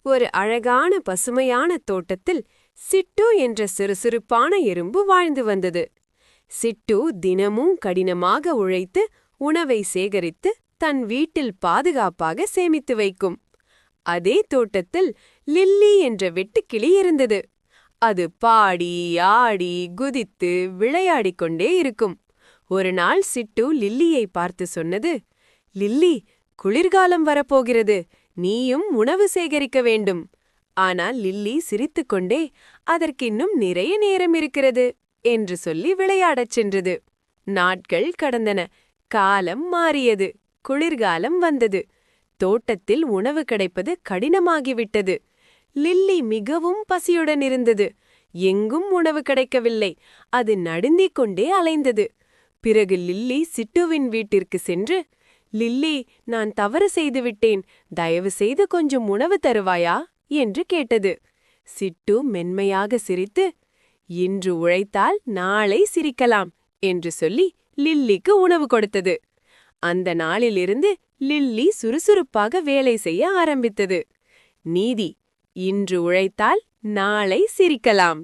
ஒரு அழகான பசுமையான தோட்டத்தில் சிட்டு என்ற சிறுசிறுப்பான எறும்பு வாழ்ந்து வந்தது. சிட்டு தினமும் கடினமாக உழைத்து உணவை சேகரித்து தன் வீட்டில் பாதுகாப்பாக சேமித்து வைக்கும். அதே தோட்டத்தில் லில்லி என்ற வெட்டுக்கிளி இருந்தது. அது பாடி ஆடி குதித்து விளையாடிக் கொண்டே இருக்கும். ஒரு நாள் சிட்டு லில்லியை பார்த்து சொன்னது, "லில்லி, குளிர்காலம் வரப்போகிறது, நீயும் உணவு சேகரிக்க வேண்டும்." ஆனால் லில்லி சிரித்துக்கொண்டே, "அதற்கின்னும் நிறைய நேரம் இருக்கிறது" என்று சொல்லி விளையாடச் சென்றது. நாட்கள் கடந்தன. காலம் மாறியது. குளிர்காலம் வந்தது. தோட்டத்தில் உணவு கிடைப்பது கடினமாகிவிட்டது. லில்லி மிகவும் பசியுடன் இருந்தது. எங்கும் உணவு கிடைக்கவில்லை. அது நடுங்கிக் கொண்டே அலைந்தது. பிறகு லில்லி சிட்டுவின் வீட்டிற்கு சென்று, "லில்லி, நான் தவறு செய்துவிட்டேன். தயவு செய்து கொஞ்சம் உணவு தருவாயா?" என்று கேட்டது. சிட்டு மென்மையாக சிரித்து, "இன்று உழைத்தால் நாளை சிரிக்கலாம்" என்று சொல்லி லில்லிக்கு உணவு கொடுத்தது. அந்த நாளிலிருந்து லில்லி சுறுசுறுப்பாக வேலை செய்ய ஆரம்பித்தது. நீதி: இன்று உழைத்தால் நாளை சிரிக்கலாம்.